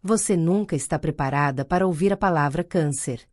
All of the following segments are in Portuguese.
Você nunca está preparada para ouvir a palavra câncer.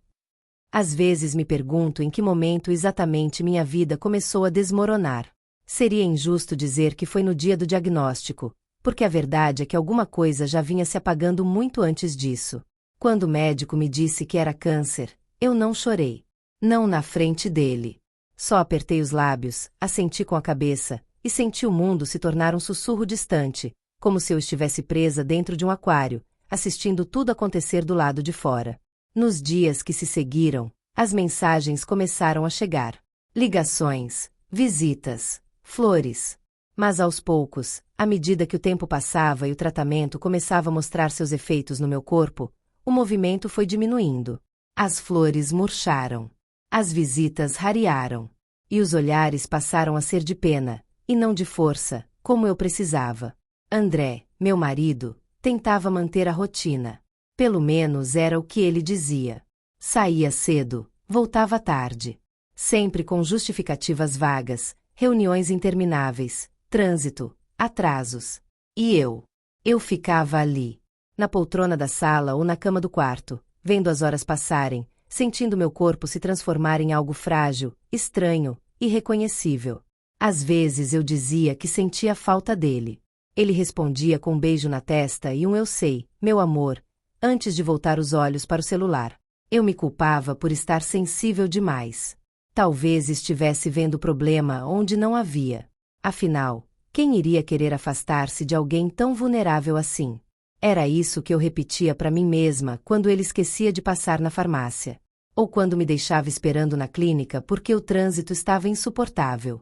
Às vezes me pergunto em que momento exatamente minha vida começou a desmoronar. Seria injusto dizer que foi no dia do diagnóstico, porque a verdade é que alguma coisa já vinha se apagando muito antes disso. Quando o médico me disse que era câncer, eu não chorei. Não na frente dele. Só apertei os lábios, assenti com a cabeça, e senti o mundo se tornar um sussurro distante, como se eu estivesse presa dentro de um aquário, assistindo tudo acontecer do lado de fora. Nos dias que se seguiram, as mensagens começaram a chegar. Ligações, visitas, flores. Mas aos poucos, à medida que o tempo passava e o tratamento começava a mostrar seus efeitos no meu corpo, o movimento foi diminuindo. As flores murcharam. As visitas rarearam. E os olhares passaram a ser de pena, e não de força, como eu precisava. André, meu marido, tentava manter a rotina. Pelo menos era o que ele dizia. Saía cedo, voltava tarde. Sempre com justificativas vagas, reuniões intermináveis, trânsito, atrasos. E eu? Eu ficava ali, na poltrona da sala ou na cama do quarto, vendo as horas passarem, sentindo meu corpo se transformar em algo frágil, estranho, irreconhecível. Às vezes eu dizia que sentia falta dele. Ele respondia com um beijo na testa e um eu sei, meu amor, antes de voltar os olhos para o celular. Eu me culpava por estar sensível demais. Talvez estivesse vendo problema onde não havia. Afinal, quem iria querer afastar-se de alguém tão vulnerável assim? Era isso que eu repetia para mim mesma quando ele esquecia de passar na farmácia. Ou quando me deixava esperando na clínica porque o trânsito estava insuportável.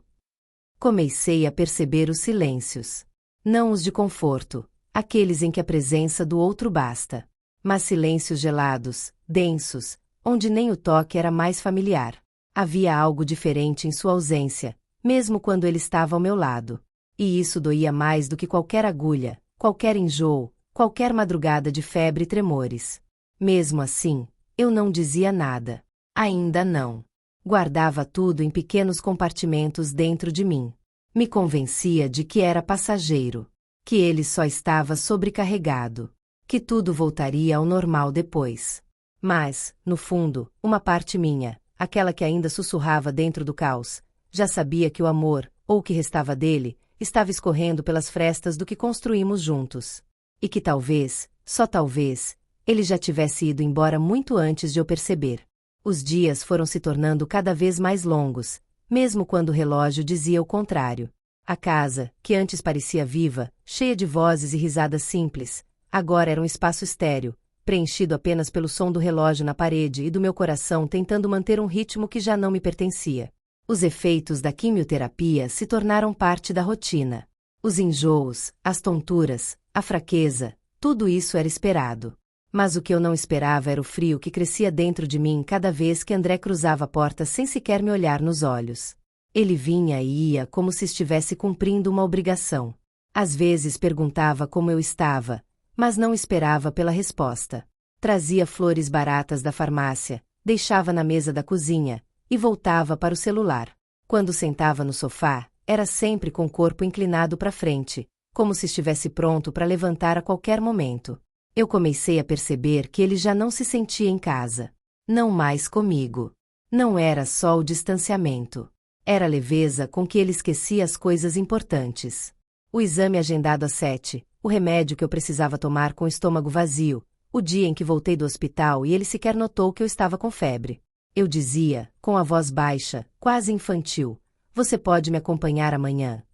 Comecei a perceber os silêncios. Não os de conforto, aqueles em que a presença do outro basta. Mas silêncios gelados, densos, onde nem o toque era mais familiar. Havia algo diferente em sua ausência, mesmo quando ele estava ao meu lado. E isso doía mais do que qualquer agulha, qualquer enjoo, qualquer madrugada de febre e tremores. Mesmo assim, eu não dizia nada. Ainda não. Guardava tudo em pequenos compartimentos dentro de mim. Me convencia de que era passageiro, que ele só estava sobrecarregado, que tudo voltaria ao normal depois. Mas, no fundo, uma parte minha, aquela que ainda sussurrava dentro do caos, já sabia que o amor, ou o que restava dele, estava escorrendo pelas frestas do que construímos juntos. E que talvez, só talvez, ele já tivesse ido embora muito antes de eu perceber. Os dias foram se tornando cada vez mais longos, mesmo quando o relógio dizia o contrário. A casa, que antes parecia viva, cheia de vozes e risadas simples, agora era um espaço estéril, preenchido apenas pelo som do relógio na parede e do meu coração tentando manter um ritmo que já não me pertencia. Os efeitos da quimioterapia se tornaram parte da rotina. Os enjoos, as tonturas, a fraqueza, tudo isso era esperado. Mas o que eu não esperava era o frio que crescia dentro de mim cada vez que André cruzava a porta sem sequer me olhar nos olhos. Ele vinha e ia como se estivesse cumprindo uma obrigação. Às vezes perguntava como eu estava, mas não esperava pela resposta. Trazia flores baratas da farmácia, deixava na mesa da cozinha, e voltava para o celular. Quando sentava no sofá, era sempre com o corpo inclinado para frente, como se estivesse pronto para levantar a qualquer momento. Eu comecei a perceber que ele já não se sentia em casa. Não mais comigo. Não era só o distanciamento. Era a leveza com que ele esquecia as coisas importantes. O exame agendado às 7, o remédio que eu precisava tomar com o estômago vazio, o dia em que voltei do hospital e ele sequer notou que eu estava com febre. Eu dizia, com a voz baixa, quase infantil, "Você pode me acompanhar amanhã?"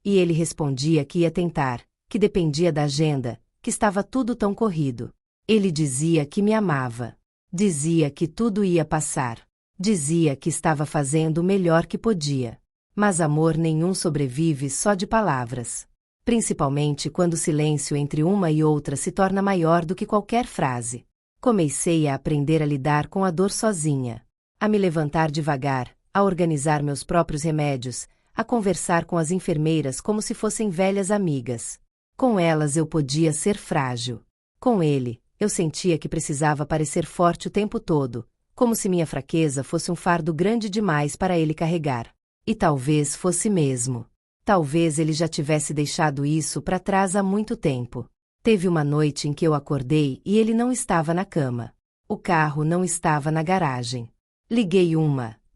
E ele respondia que ia tentar, que dependia da agenda, que estava tudo tão corrido. Ele dizia que me amava. Dizia que tudo ia passar. Dizia que estava fazendo o melhor que podia. Mas amor nenhum sobrevive só de palavras. Principalmente quando o silêncio entre uma e outra se torna maior do que qualquer frase. Comecei a aprender a lidar com a dor sozinha. A me levantar devagar, a organizar meus próprios remédios, a conversar com as enfermeiras como se fossem velhas amigas. Com elas eu podia ser frágil. Com ele, eu sentia que precisava parecer forte o tempo todo, como se minha fraqueza fosse um fardo grande demais para ele carregar. E talvez fosse mesmo. Talvez ele já tivesse deixado isso para trás há muito tempo. Teve uma noite em que eu acordei e ele não estava na cama. O carro não estava na garagem. Liguei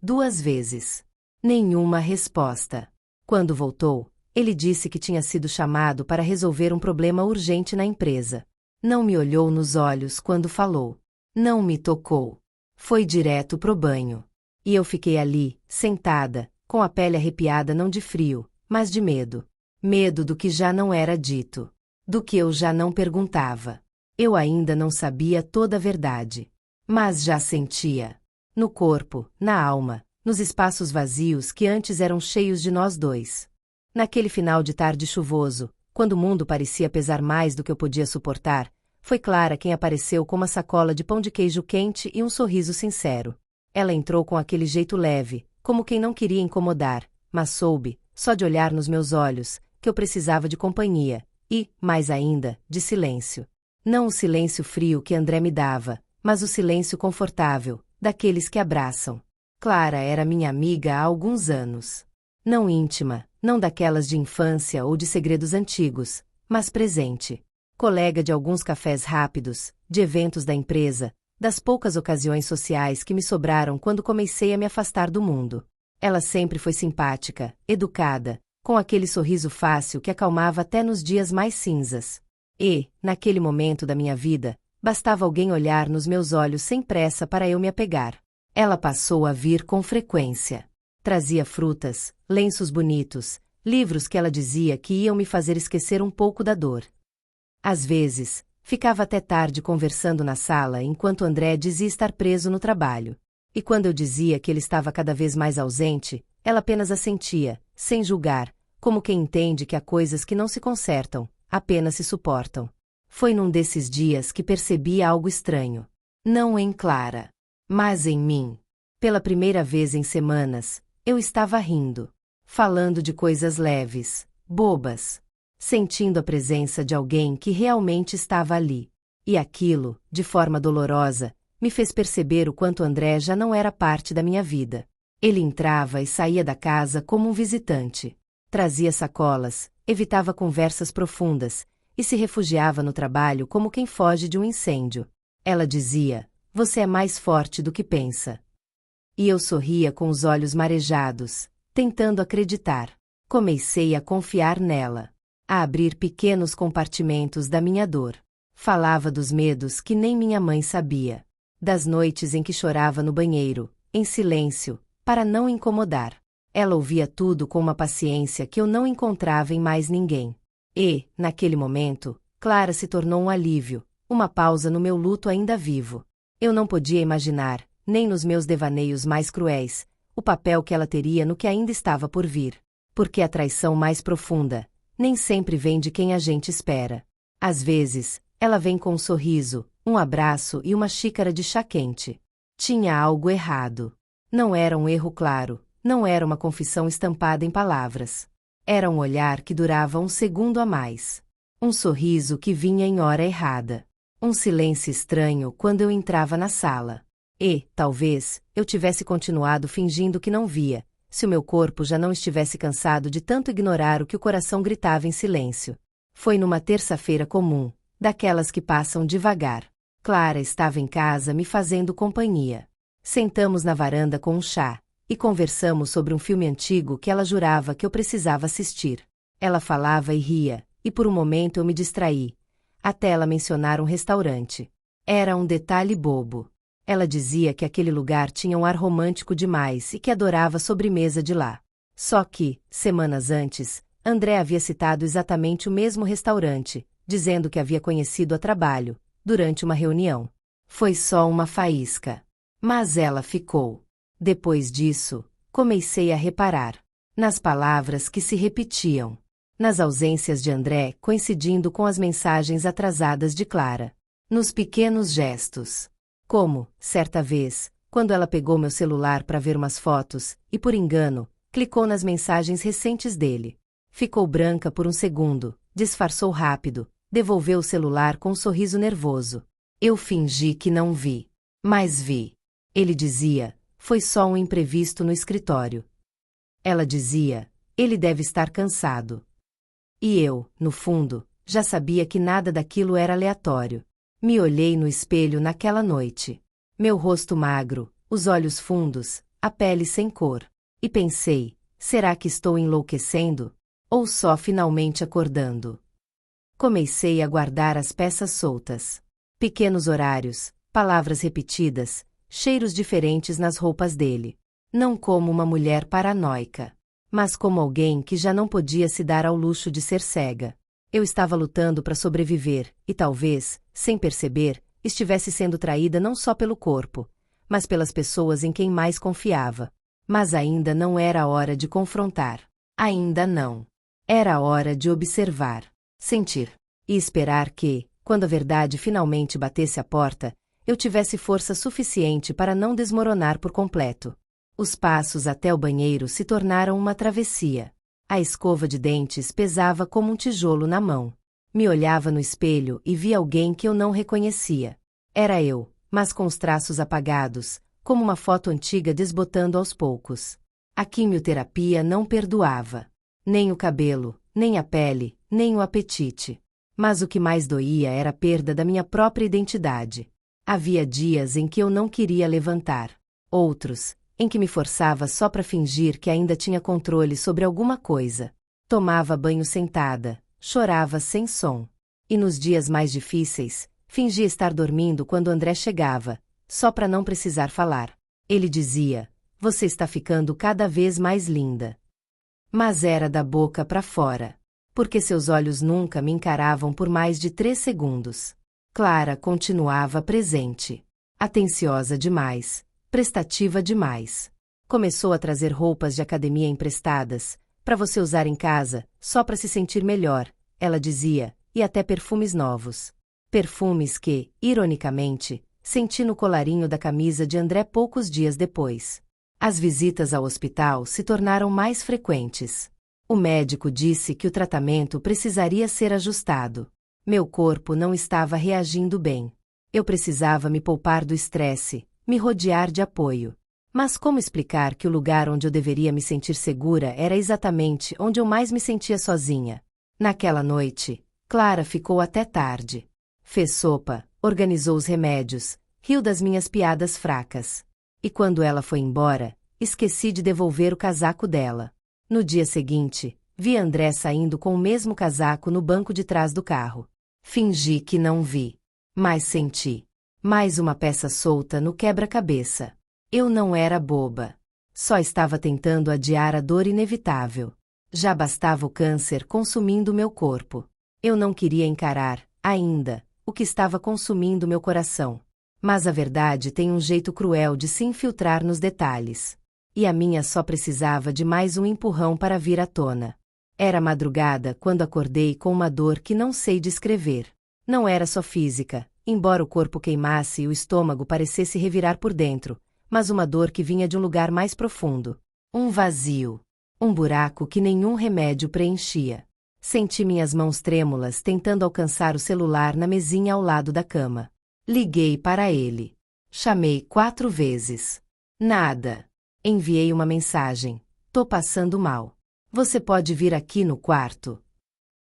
2 vezes. Nenhuma resposta. Quando voltou, ele disse que tinha sido chamado para resolver um problema urgente na empresa. Não me olhou nos olhos quando falou. Não me tocou. Foi direto pro banho. E eu fiquei ali, sentada, com a pele arrepiada não de frio, mas de medo. Medo do que já não era dito. Do que eu já não perguntava. Eu ainda não sabia toda a verdade. Mas já sentia. No corpo, na alma, nos espaços vazios que antes eram cheios de nós dois. Naquele final de tarde chuvoso, quando o mundo parecia pesar mais do que eu podia suportar, foi Clara quem apareceu com uma sacola de pão de queijo quente e um sorriso sincero. Ela entrou com aquele jeito leve, como quem não queria incomodar, mas soube, só de olhar nos meus olhos, que eu precisava de companhia, e, mais ainda, de silêncio. Não o silêncio frio que André me dava, mas o silêncio confortável, daqueles que abraçam. Clara era minha amiga há alguns anos. Não íntima, não daquelas de infância ou de segredos antigos, mas presente. Colega de alguns cafés rápidos, de eventos da empresa, das poucas ocasiões sociais que me sobraram quando comecei a me afastar do mundo. Ela sempre foi simpática, educada, com aquele sorriso fácil que acalmava até nos dias mais cinzas. E, naquele momento da minha vida, bastava alguém olhar nos meus olhos sem pressa para eu me apegar. Ela passou a vir com frequência. Trazia frutas, lenços bonitos, livros que ela dizia que iam me fazer esquecer um pouco da dor. Às vezes, ficava até tarde conversando na sala enquanto André dizia estar preso no trabalho. E quando eu dizia que ele estava cada vez mais ausente, ela apenas assentia, sem julgar, como quem entende que há coisas que não se consertam, apenas se suportam. Foi num desses dias que percebi algo estranho. Não em Clara, mas em mim. Pela primeira vez em semanas, eu estava rindo, falando de coisas leves, bobas, sentindo a presença de alguém que realmente estava ali. E aquilo, de forma dolorosa, me fez perceber o quanto André já não era parte da minha vida. Ele entrava e saía da casa como um visitante. Trazia sacolas, evitava conversas profundas, e se refugiava no trabalho como quem foge de um incêndio. Ela dizia, você é mais forte do que pensa. E eu sorria com os olhos marejados, tentando acreditar. Comecei a confiar nela, a abrir pequenos compartimentos da minha dor. Falava dos medos que nem minha mãe sabia, das noites em que chorava no banheiro, em silêncio, para não incomodar. Ela ouvia tudo com uma paciência que eu não encontrava em mais ninguém. E, naquele momento, Clara se tornou um alívio, uma pausa no meu luto ainda vivo. Eu não podia imaginar, nem nos meus devaneios mais cruéis, o papel que ela teria no que ainda estava por vir. Porque a traição mais profunda nem sempre vem de quem a gente espera. Às vezes, ela vem com um sorriso, um abraço e uma xícara de chá quente. Tinha algo errado. Não era um erro claro, não era uma confissão estampada em palavras. Era um olhar que durava um segundo a mais. Um sorriso que vinha em hora errada. Um silêncio estranho quando eu entrava na sala. E, talvez, eu tivesse continuado fingindo que não via, se o meu corpo já não estivesse cansado de tanto ignorar o que o coração gritava em silêncio. Foi numa terça-feira comum, daquelas que passam devagar. Clara estava em casa me fazendo companhia. Sentamos na varanda com um chá, e conversamos sobre um filme antigo que ela jurava que eu precisava assistir. Ela falava e ria, e por um momento eu me distraí, até ela mencionar um restaurante. Era um detalhe bobo. Ela dizia que aquele lugar tinha um ar romântico demais e que adorava a sobremesa de lá. Só que, semanas antes, André havia citado exatamente o mesmo restaurante, dizendo que havia conhecido a trabalho, durante uma reunião. Foi só uma faísca. Mas ela ficou. Depois disso, comecei a reparar nas palavras que se repetiam, nas ausências de André coincidindo com as mensagens atrasadas de Clara, nos pequenos gestos. Como, certa vez, quando ela pegou meu celular para ver umas fotos e, por engano, clicou nas mensagens recentes dele. Ficou branca por um segundo, disfarçou rápido, devolveu o celular com um sorriso nervoso. Eu fingi que não vi. Mas vi. Ele dizia, foi só um imprevisto no escritório. Ela dizia, ele deve estar cansado. E eu, no fundo, Já sabia que nada daquilo era aleatório. Me olhei no espelho naquela noite. Meu rosto magro, os olhos fundos, a pele sem cor. E pensei, será que estou enlouquecendo? Ou só finalmente acordando? Comecei a guardar as peças soltas. Pequenos horários, palavras repetidas, cheiros diferentes nas roupas dele. Não como uma mulher paranoica, mas como alguém que já não podia se dar ao luxo de ser cega. Eu estava lutando para sobreviver, e talvez, sem perceber, estivesse sendo traída não só pelo corpo, mas pelas pessoas em quem mais confiava. Mas ainda não era a hora de confrontar. Ainda não. Era a hora de observar, sentir, e esperar que, quando a verdade finalmente batesse à porta, eu tivesse força suficiente para não desmoronar por completo. Os passos até o banheiro se tornaram uma travessia. A escova de dentes pesava como um tijolo na mão. Me olhava no espelho e via alguém que eu não reconhecia. Era eu, mas com os traços apagados, como uma foto antiga desbotando aos poucos. A quimioterapia não perdoava. Nem o cabelo, nem a pele, nem o apetite. Mas o que mais doía era a perda da minha própria identidade. Havia dias em que eu não queria levantar. Outros, em que me forçava só para fingir que ainda tinha controle sobre alguma coisa. Tomava banho sentada, chorava sem som. E nos dias mais difíceis, fingia estar dormindo quando André chegava, só para não precisar falar. Ele dizia, você está ficando cada vez mais linda. Mas era da boca para fora. Porque seus olhos nunca me encaravam por mais de 3 segundos. Clara continuava presente. Atenciosa demais. Prestativa demais. Começou a trazer roupas de academia emprestadas, para você usar em casa, só para se sentir melhor, ela dizia, e até perfumes novos. Perfumes que, ironicamente, senti no colarinho da camisa de André poucos dias depois. As visitas ao hospital se tornaram mais frequentes. O médico disse que o tratamento precisaria ser ajustado. Meu corpo não estava reagindo bem. Eu precisava me poupar do estresse, me rodear de apoio. Mas como explicar que o lugar onde eu deveria me sentir segura era exatamente onde eu mais me sentia sozinha? Naquela noite, Clara ficou até tarde. Fez sopa, organizou os remédios, riu das minhas piadas fracas. E quando ela foi embora, esqueci de devolver o casaco dela. No dia seguinte, vi André saindo com o mesmo casaco no banco de trás do carro. Fingi que não vi. Mas senti. Mais uma peça solta no quebra-cabeça. Eu não era boba. Só estava tentando adiar a dor inevitável. Já bastava o câncer consumindo meu corpo. Eu não queria encarar, ainda, o que estava consumindo meu coração. Mas a verdade tem um jeito cruel de se infiltrar nos detalhes. E a minha só precisava de mais um empurrão para vir à tona. Era madrugada quando acordei com uma dor que não sei descrever. Não era só física, embora o corpo queimasse e o estômago parecesse revirar por dentro, mas uma dor que vinha de um lugar mais profundo. Um vazio. Um buraco que nenhum remédio preenchia. Senti minhas mãos trêmulas tentando alcançar o celular na mesinha ao lado da cama. Liguei para ele. Chamei 4 vezes. Nada. Enviei uma mensagem. Tô passando mal. Você pode vir aqui no quarto?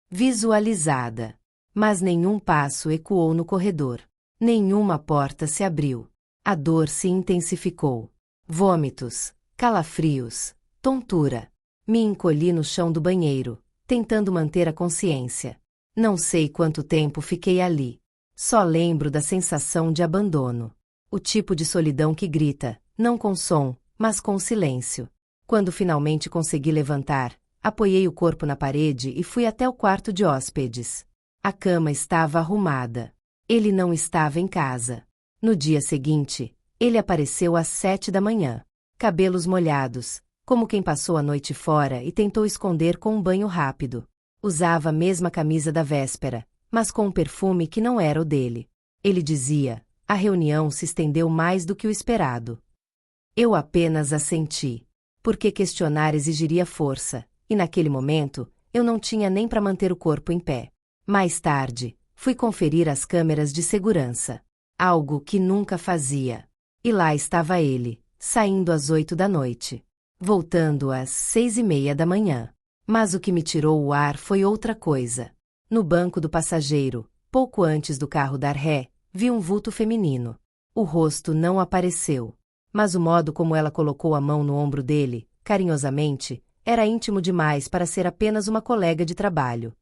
Visualizada. Mas nenhum passo ecoou no corredor. Nenhuma porta se abriu. A dor se intensificou. Vômitos, calafrios, tontura. Me encolhi no chão do banheiro, tentando manter a consciência. Não sei quanto tempo fiquei ali. Só lembro da sensação de abandono. O tipo de solidão que grita, não com som, mas com silêncio. Quando finalmente consegui levantar, apoiei o corpo na parede e fui até o quarto de hóspedes. A cama estava arrumada. Ele não estava em casa. No dia seguinte, ele apareceu às 7 da manhã. Cabelos molhados, como quem passou a noite fora e tentou esconder com um banho rápido. Usava a mesma camisa da véspera, mas com um perfume que não era o dele. Ele dizia, a reunião se estendeu mais do que o esperado. Eu apenas assenti. Porque questionar exigiria força, e naquele momento, eu não tinha nem para manter o corpo em pé. Mais tarde, fui conferir as câmeras de segurança. Algo que nunca fazia. E lá estava ele, saindo às 8 da noite. Voltando às 6:30 da manhã. Mas o que me tirou o ar foi outra coisa. No banco do passageiro, pouco antes do carro dar ré, vi um vulto feminino. O rosto não apareceu. Mas o modo como ela colocou a mão no ombro dele, carinhosamente, era íntimo demais para ser apenas uma colega de trabalho.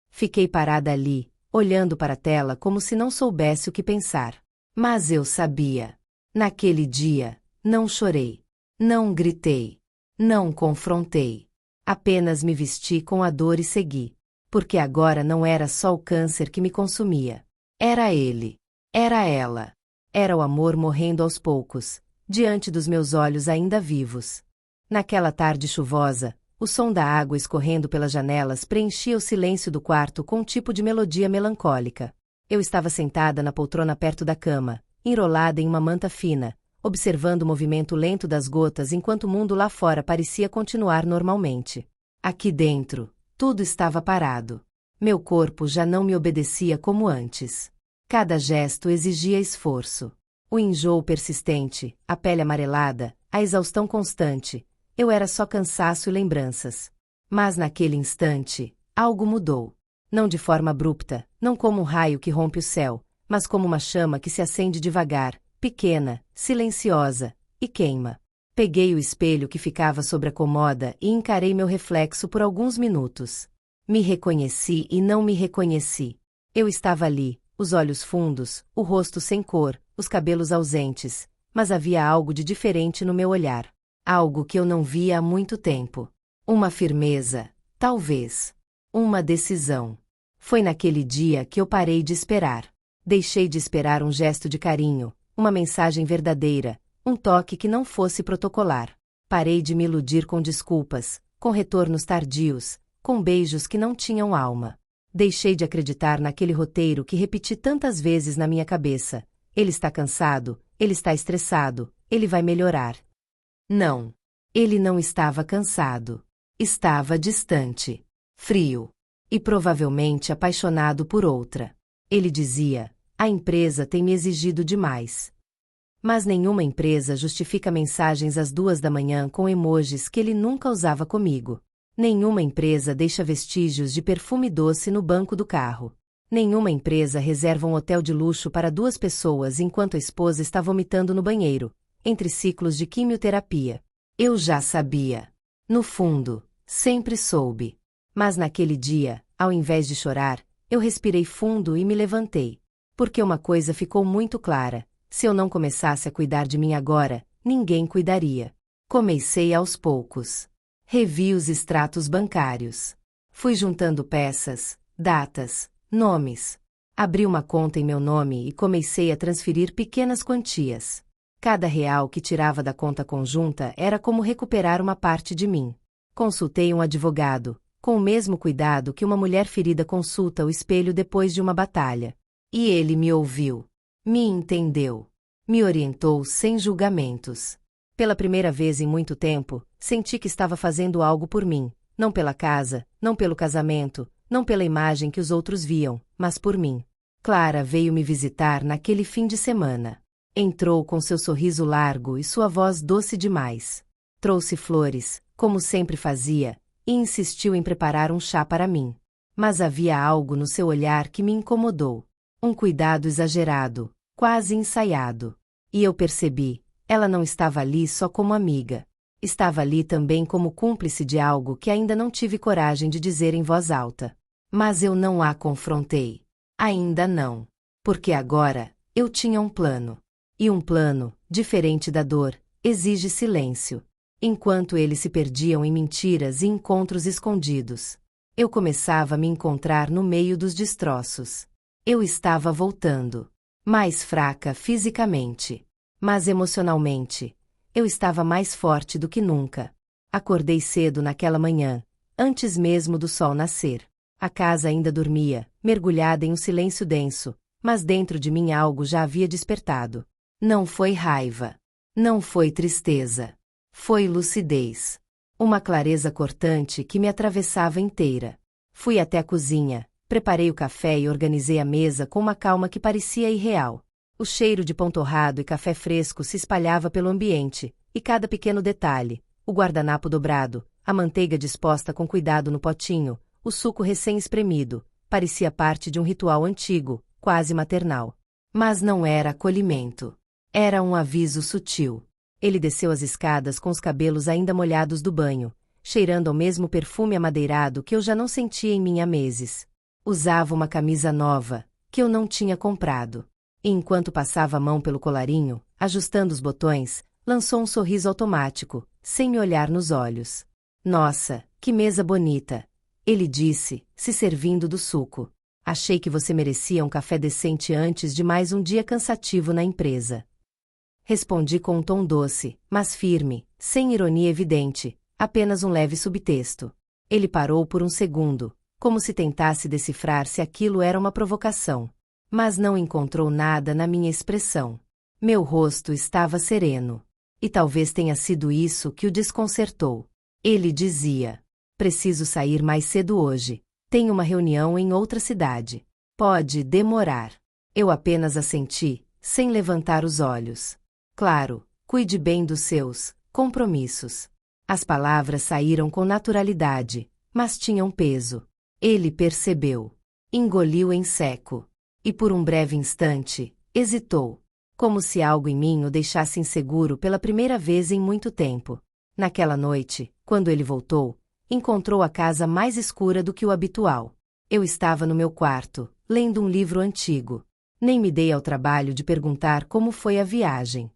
Fiquei parada ali, olhando para a tela como se não soubesse o que pensar. Mas eu sabia. Naquele dia, não chorei. Não gritei. Não confrontei. Apenas me vesti com a dor e segui. Porque agora não era só o câncer que me consumia. Era ele. Era ela. Era o amor morrendo aos poucos, diante dos meus olhos ainda vivos. Naquela tarde chuvosa, o som da água escorrendo pelas janelas preenchia o silêncio do quarto com um tipo de melodia melancólica. Eu estava sentada na poltrona perto da cama, enrolada em uma manta fina, observando o movimento lento das gotas enquanto o mundo lá fora parecia continuar normalmente. Aqui dentro, tudo estava parado. Meu corpo já não me obedecia como antes. Cada gesto exigia esforço. O enjoo persistente, a pele amarelada, a exaustão constante. Eu era só cansaço e lembranças. Mas naquele instante, algo mudou. Não de forma abrupta, não como um raio que rompe o céu, mas como uma chama que se acende devagar, pequena, silenciosa, e queima. Peguei o espelho que ficava sobre a cômoda e encarei meu reflexo por alguns minutos. Me reconheci e não me reconheci. Eu estava ali, os olhos fundos, o rosto sem cor, os cabelos ausentes, mas havia algo de diferente no meu olhar. Algo que eu não via há muito tempo. Uma firmeza, talvez. Uma decisão. Foi naquele dia que eu parei de esperar. Deixei de esperar um gesto de carinho, uma mensagem verdadeira, um toque que não fosse protocolar. Parei de me iludir com desculpas, com retornos tardios, com beijos que não tinham alma. Deixei de acreditar naquele roteiro que repeti tantas vezes na minha cabeça. Ele está cansado, ele está estressado, ele vai melhorar. Não. Ele não estava cansado. Estava distante, frio e provavelmente apaixonado por outra. Ele dizia: a empresa tem me exigido demais. Mas nenhuma empresa justifica mensagens às 2 da manhã com emojis que ele nunca usava comigo. Nenhuma empresa deixa vestígios de perfume doce no banco do carro. Nenhuma empresa reserva um hotel de luxo para 2 pessoas enquanto a esposa está vomitando no banheiro, entre ciclos de quimioterapia. Eu já sabia. No fundo, sempre soube. Mas naquele dia, ao invés de chorar, eu respirei fundo e me levantei. Porque uma coisa ficou muito clara: se eu não começasse a cuidar de mim agora, ninguém cuidaria. Comecei aos poucos. Revi os extratos bancários. Fui juntando peças, datas, nomes. Abri uma conta em meu nome e comecei a transferir pequenas quantias. Cada real que tirava da conta conjunta era como recuperar uma parte de mim. Consultei um advogado, com o mesmo cuidado que uma mulher ferida consulta o espelho depois de uma batalha. E ele me ouviu. Me entendeu. Me orientou sem julgamentos. Pela primeira vez em muito tempo, senti que estava fazendo algo por mim, não pela casa, não pelo casamento, não pela imagem que os outros viam, mas por mim. Clara veio me visitar naquele fim de semana. Entrou com seu sorriso largo e sua voz doce demais. Trouxe flores, como sempre fazia, e insistiu em preparar um chá para mim. Mas havia algo no seu olhar que me incomodou. Um cuidado exagerado, quase ensaiado. E eu percebi. Ela não estava ali só como amiga. Estava ali também como cúmplice de algo que ainda não tive coragem de dizer em voz alta. Mas eu não a confrontei. Ainda não. Porque agora, eu tinha um plano. E um plano, diferente da dor, exige silêncio. Enquanto eles se perdiam em mentiras e encontros escondidos, eu começava a me encontrar no meio dos destroços. Eu estava voltando. Mais fraca fisicamente. Mas emocionalmente, eu estava mais forte do que nunca. Acordei cedo naquela manhã, antes mesmo do sol nascer. A casa ainda dormia, mergulhada em um silêncio denso, mas dentro de mim algo já havia despertado. Não foi raiva. Não foi tristeza. Foi lucidez. Uma clareza cortante que me atravessava inteira. Fui até a cozinha, preparei o café e organizei a mesa com uma calma que parecia irreal. O cheiro de pão torrado e café fresco se espalhava pelo ambiente, e cada pequeno detalhe, o guardanapo dobrado, a manteiga disposta com cuidado no potinho, o suco recém-espremido, parecia parte de um ritual antigo, quase maternal. Mas não era acolhimento. Era um aviso sutil. Ele desceu as escadas com os cabelos ainda molhados do banho, cheirando ao mesmo perfume amadeirado que eu já não sentia em mim há meses. Usava uma camisa nova, que eu não tinha comprado. E enquanto passava a mão pelo colarinho, ajustando os botões, lançou um sorriso automático, sem me olhar nos olhos. Nossa, que mesa bonita! Ele disse, se servindo do suco. Achei que você merecia um café decente antes de mais um dia cansativo na empresa. Respondi com um tom doce, mas firme, sem ironia evidente, apenas um leve subtexto. Ele parou por um segundo, como se tentasse decifrar se aquilo era uma provocação. Mas não encontrou nada na minha expressão. Meu rosto estava sereno. E talvez tenha sido isso que o desconcertou. Ele dizia: preciso sair mais cedo hoje. Tenho uma reunião em outra cidade. Pode demorar. Eu apenas assenti, sem levantar os olhos. Claro, cuide bem dos seus compromissos. As palavras saíram com naturalidade, mas tinham peso. Ele percebeu. Engoliu em seco. E por um breve instante, hesitou. Como se algo em mim o deixasse inseguro pela primeira vez em muito tempo. Naquela noite, quando ele voltou, encontrou a casa mais escura do que o habitual. Eu estava no meu quarto, lendo um livro antigo. Nem me dei ao trabalho de perguntar como foi a viagem.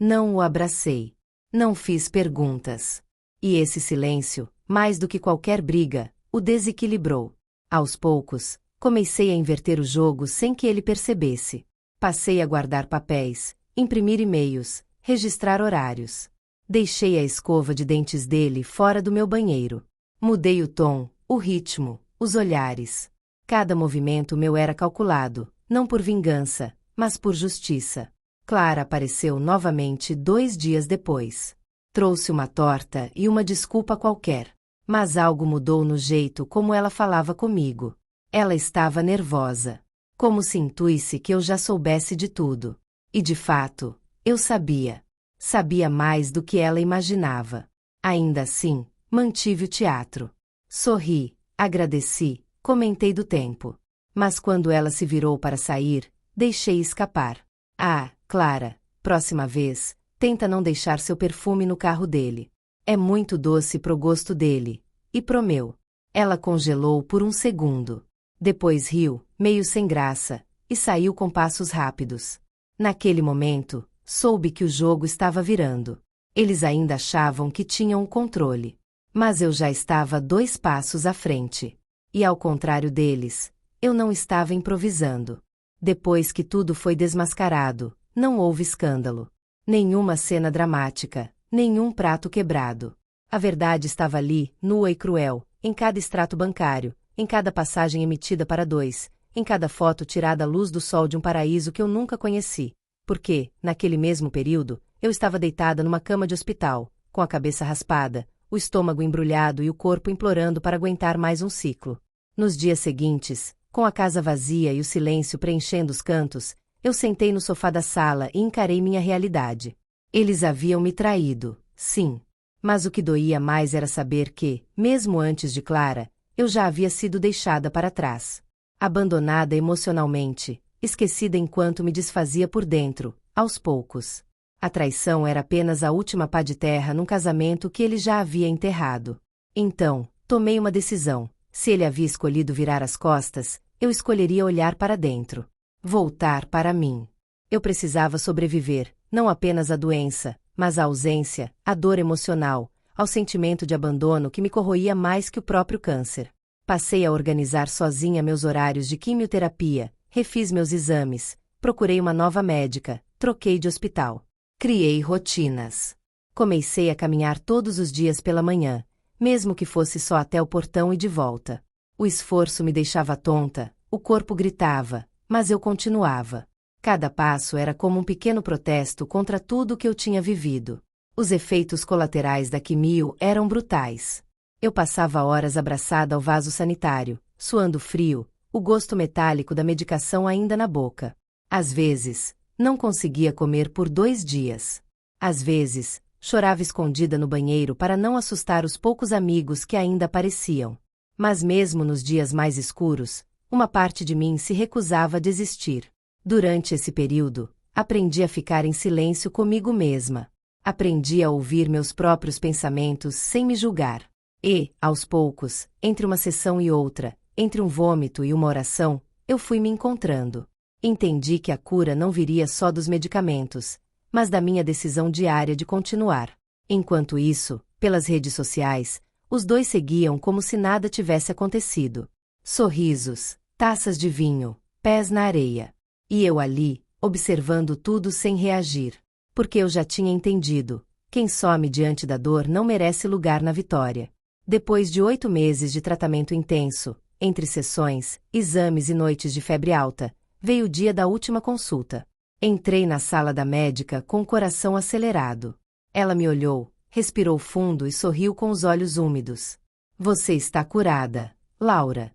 Não o abracei. Não fiz perguntas. E esse silêncio, mais do que qualquer briga, o desequilibrou. Aos poucos, comecei a inverter o jogo sem que ele percebesse. Passei a guardar papéis, imprimir e-mails, registrar horários. Deixei a escova de dentes dele fora do meu banheiro. Mudei o tom, o ritmo, os olhares. Cada movimento meu era calculado, não por vingança, mas por justiça. Clara apareceu novamente 2 dias depois. Trouxe uma torta e uma desculpa qualquer. Mas algo mudou no jeito como ela falava comigo. Ela estava nervosa. Como se intuísse que eu já soubesse de tudo. E de fato, eu sabia. Sabia mais do que ela imaginava. Ainda assim, mantive o teatro. Sorri, agradeci, comentei do tempo. Mas quando ela se virou para sair, deixei escapar. Ah, Clara, próxima vez, tenta não deixar seu perfume no carro dele. É muito doce pro gosto dele. E pro meu. Ela congelou por um segundo. Depois riu, meio sem graça, e saiu com passos rápidos. Naquele momento, soube que o jogo estava virando. Eles ainda achavam que tinham o controle. Mas eu já estava 2 passos à frente. E ao contrário deles, eu não estava improvisando. Depois que tudo foi desmascarado, não houve escândalo. Nenhuma cena dramática, nenhum prato quebrado. A verdade estava ali, nua e cruel, em cada extrato bancário, em cada passagem emitida para 2, em cada foto tirada à luz do sol de um paraíso que eu nunca conheci. Porque, naquele mesmo período, eu estava deitada numa cama de hospital, com a cabeça raspada, o estômago embrulhado e o corpo implorando para aguentar mais um ciclo. Nos dias seguintes, com a casa vazia e o silêncio preenchendo os cantos, eu sentei no sofá da sala e encarei minha realidade. Eles haviam me traído, sim. Mas o que doía mais era saber que, mesmo antes de Clara, eu já havia sido deixada para trás. Abandonada emocionalmente, esquecida enquanto me desfazia por dentro, aos poucos. A traição era apenas a última pá de terra num casamento que ele já havia enterrado. Então, tomei uma decisão. Se ele havia escolhido virar as costas, eu escolheria olhar para dentro. Voltar para mim. Eu precisava sobreviver, não apenas à doença, mas à ausência, à dor emocional, ao sentimento de abandono que me corroía mais que o próprio câncer. Passei a organizar sozinha meus horários de quimioterapia, refiz meus exames, procurei uma nova médica, troquei de hospital. Criei rotinas. Comecei a caminhar todos os dias pela manhã, mesmo que fosse só até o portão e de volta. O esforço me deixava tonta, o corpo gritava, mas eu continuava. Cada passo era como um pequeno protesto contra tudo que eu tinha vivido. Os efeitos colaterais da quimio eram brutais. Eu passava horas abraçada ao vaso sanitário, suando frio, o gosto metálico da medicação ainda na boca. Às vezes, não conseguia comer por 2 dias. Às vezes, chorava escondida no banheiro para não assustar os poucos amigos que ainda apareciam. Mas mesmo nos dias mais escuros, uma parte de mim se recusava a desistir. Durante esse período, aprendi a ficar em silêncio comigo mesma. Aprendi a ouvir meus próprios pensamentos sem me julgar. E, aos poucos, entre uma sessão e outra, entre um vômito e uma oração, eu fui me encontrando. Entendi que a cura não viria só dos medicamentos, mas da minha decisão diária de continuar. Enquanto isso, pelas redes sociais, os dois seguiam como se nada tivesse acontecido. Sorrisos, taças de vinho, pés na areia. E eu ali, observando tudo sem reagir. Porque eu já tinha entendido: quem some diante da dor não merece lugar na vitória. Depois de 8 meses de tratamento intenso, entre sessões, exames e noites de febre alta, veio o dia da última consulta. Entrei na sala da médica com o coração acelerado. Ela me olhou, respirou fundo e sorriu com os olhos úmidos. Você está curada, Laura.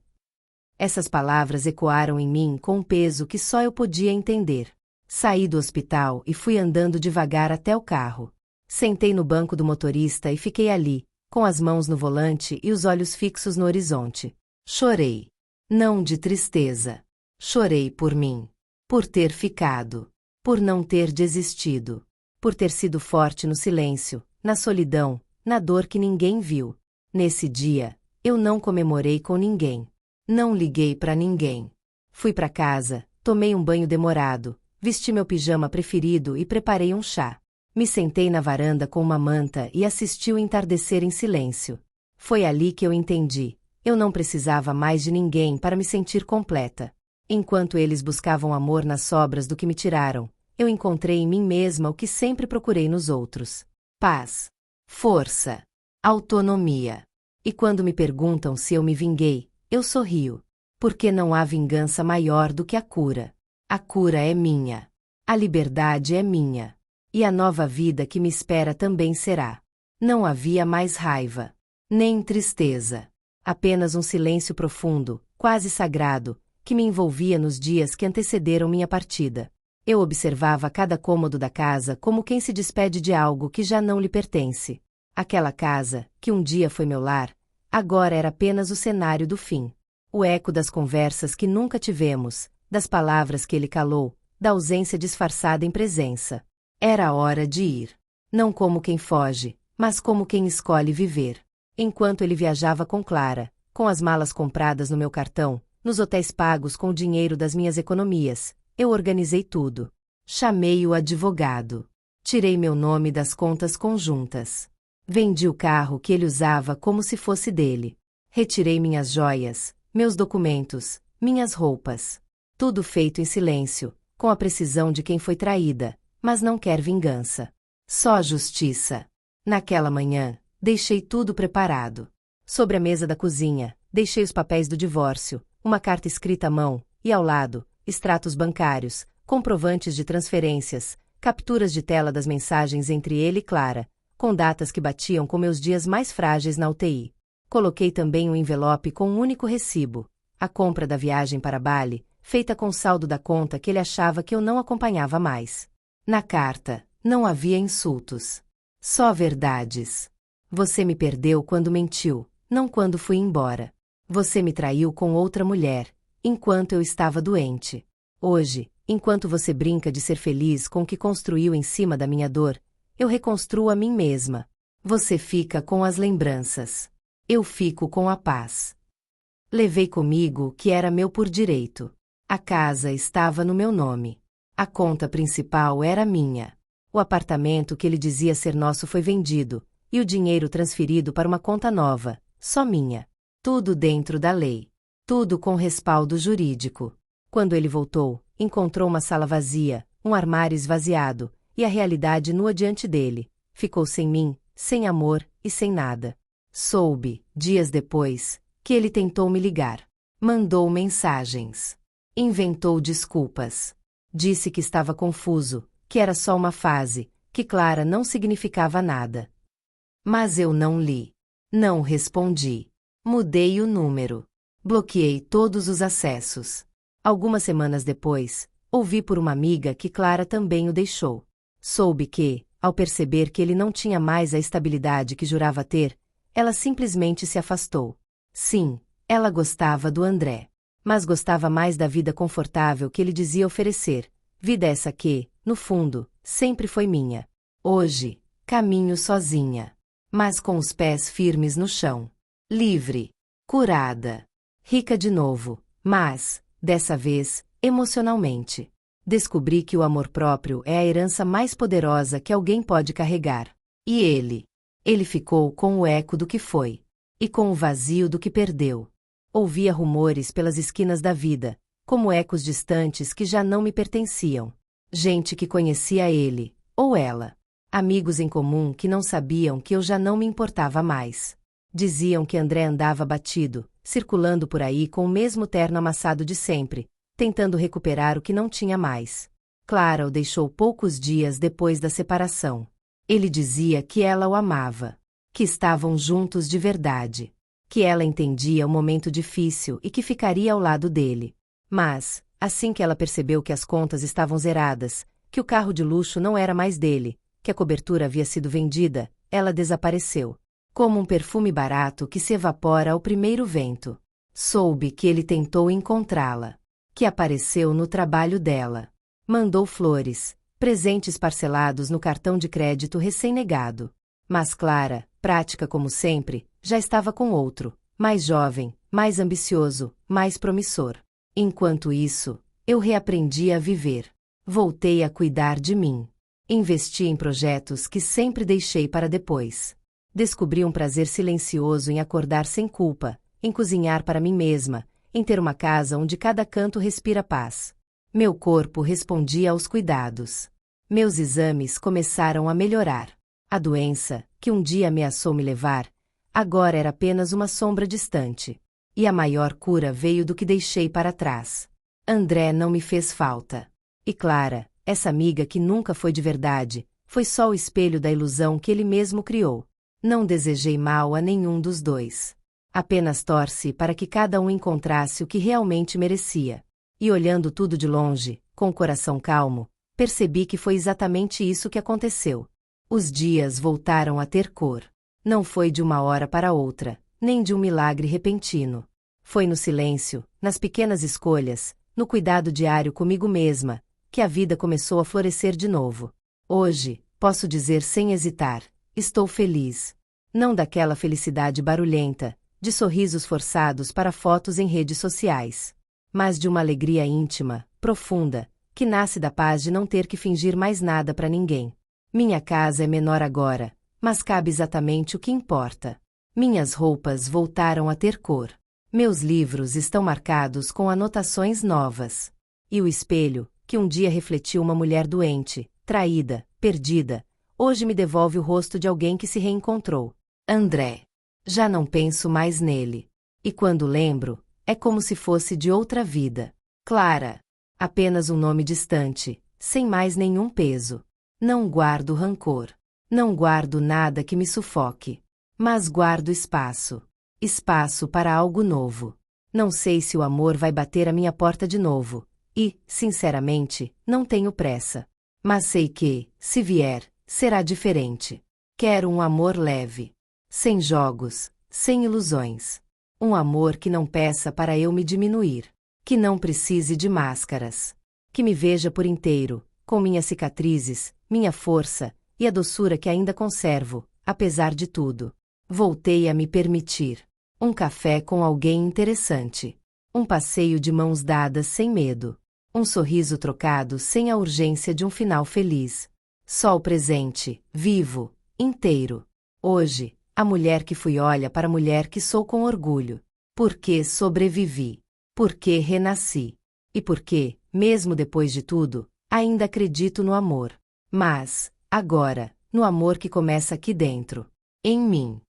Essas palavras ecoaram em mim com um peso que só eu podia entender. Saí do hospital e fui andando devagar até o carro. Sentei no banco do motorista e fiquei ali, com as mãos no volante e os olhos fixos no horizonte. Chorei. Não de tristeza. Chorei por mim. Por ter ficado. Por não ter desistido. Por ter sido forte no silêncio, na solidão, na dor que ninguém viu. Nesse dia, eu não comemorei com ninguém. Não liguei para ninguém. Fui para casa, tomei um banho demorado, vesti meu pijama preferido e preparei um chá. Me sentei na varanda com uma manta e assisti o entardecer em silêncio. Foi ali que eu entendi: eu não precisava mais de ninguém para me sentir completa. Enquanto eles buscavam amor nas sobras do que me tiraram, eu encontrei em mim mesma o que sempre procurei nos outros: paz, força, autonomia. E quando me perguntam se eu me vinguei, eu sorrio. Porque não há vingança maior do que a cura. A cura é minha. A liberdade é minha. E a nova vida que me espera também será. Não havia mais raiva. Nem tristeza. Apenas um silêncio profundo, quase sagrado, que me envolvia nos dias que antecederam minha partida. Eu observava cada cômodo da casa como quem se despede de algo que já não lhe pertence. Aquela casa, que um dia foi meu lar, agora era apenas o cenário do fim. O eco das conversas que nunca tivemos, das palavras que ele calou, da ausência disfarçada em presença. Era hora de ir. Não como quem foge, mas como quem escolhe viver. Enquanto ele viajava com Clara, com as malas compradas no meu cartão, nos hotéis pagos com o dinheiro das minhas economias, eu organizei tudo. Chamei o advogado. Tirei meu nome das contas conjuntas. Vendi o carro que ele usava como se fosse dele. Retirei minhas joias, meus documentos, minhas roupas. Tudo feito em silêncio, com a precisão de quem foi traída, mas não quer vingança. Só justiça. Naquela manhã, deixei tudo preparado. Sobre a mesa da cozinha, deixei os papéis do divórcio, uma carta escrita à mão, e ao lado, extratos bancários, comprovantes de transferências, capturas de tela das mensagens entre ele e Clara, com datas que batiam com meus dias mais frágeis na UTI. Coloquei também um envelope com um único recibo: a compra da viagem para Bali, feita com o saldo da conta que ele achava que eu não acompanhava mais. Na carta, não havia insultos. Só verdades. Você me perdeu quando mentiu, não quando fui embora. Você me traiu com outra mulher, enquanto eu estava doente. Hoje, enquanto você brinca de ser feliz com o que construiu em cima da minha dor, eu reconstruo a mim mesma. Você fica com as lembranças. Eu fico com a paz. Levei comigo o que era meu por direito. A casa estava no meu nome. A conta principal era minha. O apartamento que ele dizia ser nosso foi vendido, e o dinheiro transferido para uma conta nova, só minha. Tudo dentro da lei. Tudo com respaldo jurídico. Quando ele voltou, encontrou uma sala vazia, um armário esvaziado, e a realidade nua diante dele. Ficou sem mim, sem amor e sem nada. Soube, dias depois, que ele tentou me ligar. Mandou mensagens. Inventou desculpas. Disse que estava confuso, que era só uma fase, que Clara não significava nada. Mas eu não li. Não respondi. Mudei o número. Bloqueei todos os acessos. Algumas semanas depois, ouvi por uma amiga que Clara também o deixou. Soube que, ao perceber que ele não tinha mais a estabilidade que jurava ter, ela simplesmente se afastou. Sim, Ela gostava do André, mas gostava mais da vida confortável que ele dizia oferecer, vida essa que, no fundo, sempre foi minha. Hoje, caminho sozinha, mas com os pés firmes no chão. Livre, curada, rica de novo, mas, dessa vez, emocionalmente. Descobri que o amor próprio é a herança mais poderosa que alguém pode carregar. E ele? Ele ficou com o eco do que foi, e com o vazio do que perdeu. Ouvia rumores pelas esquinas da vida, como ecos distantes que já não me pertenciam. Gente que conhecia ele, ou ela. Amigos em comum que não sabiam que eu já não me importava mais. Diziam que André andava batido, circulando por aí com o mesmo terno amassado de sempre, tentando recuperar o que não tinha mais. Clara o deixou poucos dias depois da separação. Ele dizia que ela o amava, que estavam juntos de verdade, que ela entendia o momento difícil e que ficaria ao lado dele. Mas, assim que ela percebeu que as contas estavam zeradas, que o carro de luxo não era mais dele, que a cobertura havia sido vendida, ela desapareceu. Como um perfume barato que se evapora ao primeiro vento. Soube que ele tentou encontrá-la, que apareceu no trabalho dela. Mandou flores, presentes parcelados no cartão de crédito recém-negado. Mas Clara, prática como sempre, já estava com outro, mais jovem, mais ambicioso, mais promissor. Enquanto isso, eu reaprendi a viver. Voltei a cuidar de mim. Investi em projetos que sempre deixei para depois. Descobri um prazer silencioso em acordar sem culpa, em cozinhar para mim mesma, em ter uma casa onde cada canto respira paz. Meu corpo respondia aos cuidados. Meus exames começaram a melhorar. A doença, que um dia ameaçou me levar, agora era apenas uma sombra distante. E a maior cura veio do que deixei para trás. André não me fez falta. E Clara, essa amiga que nunca foi de verdade, foi só o espelho da ilusão que ele mesmo criou. Não desejei mal a nenhum dos dois. Apenas torci para que cada um encontrasse o que realmente merecia. E olhando tudo de longe, com o coração calmo, percebi que foi exatamente isso que aconteceu. Os dias voltaram a ter cor. Não foi de uma hora para outra, nem de um milagre repentino. Foi no silêncio, nas pequenas escolhas, no cuidado diário comigo mesma, que a vida começou a florescer de novo. Hoje, posso dizer sem hesitar, estou feliz. Não daquela felicidade barulhenta, de sorrisos forçados para fotos em redes sociais, mas de uma alegria íntima, profunda, que nasce da paz de não ter que fingir mais nada para ninguém. Minha casa é menor agora, mas cabe exatamente o que importa. Minhas roupas voltaram a ter cor. Meus livros estão marcados com anotações novas. E o espelho, que um dia refletiu uma mulher doente, traída, perdida, hoje me devolve o rosto de alguém que se reencontrou. André. Já não penso mais nele. E quando lembro, é como se fosse de outra vida. Clara. Apenas um nome distante, sem mais nenhum peso. Não guardo rancor. Não guardo nada que me sufoque. Mas guardo espaço. Espaço para algo novo. Não sei se o amor vai bater a minha porta de novo. E, sinceramente, não tenho pressa. Mas sei que, se vier, será diferente. Quero um amor leve. Sem jogos, sem ilusões. Um amor que não peça para eu me diminuir. Que não precise de máscaras. Que me veja por inteiro, com minhas cicatrizes, minha força, e a doçura que ainda conservo, apesar de tudo. Voltei a me permitir. Um café com alguém interessante. Um passeio de mãos dadas sem medo. Um sorriso trocado sem a urgência de um final feliz. Só o presente, vivo, inteiro. Hoje, a mulher que fui olha para a mulher que sou com orgulho. Porque sobrevivi. Porque renasci. E porque, mesmo depois de tudo, ainda acredito no amor. Mas, agora, no amor que começa aqui dentro. Em mim.